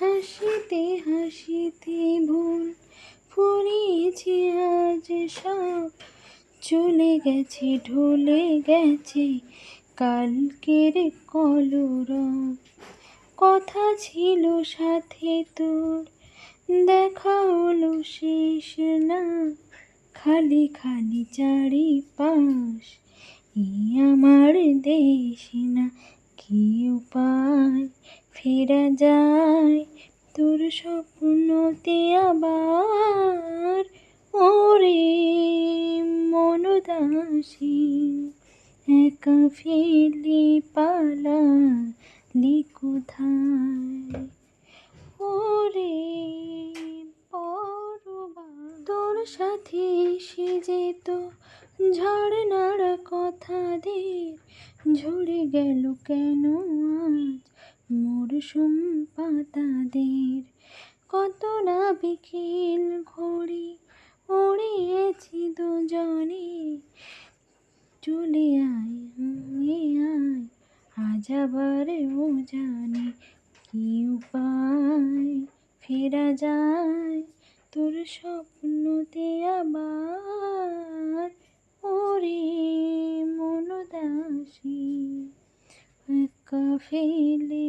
হাসিতে হাসিতে ভুল ফুরিয়েছি আজ সব, চলে গেছে ঢলে গেছে কালকের কলরব। কথা ছিল সাথে তোর, দেখা হলো শেষ না, খালি খালি চারিপাশ, এই আমার দেশ না। কি উপায় ফেরা যায় তোর স্বপ্নতে আবার, ওরে মন দাসী একা ফেলে পালালি কোথায়, ওরে পরবা। তোর সাথে এসে যেত ঝর্ণার কথাদের, ঝরে গেল কেন আজ মরশুম পাতাদের। কত না বিকেল ঘড়ি উড়িয়েছি দুজনে, চলে আয় আয় আজ আবার জানে। কি উপায় ফেরা যায় তোর স্বপ্নতে আবার, ওরে মন দাসী একা ফেলে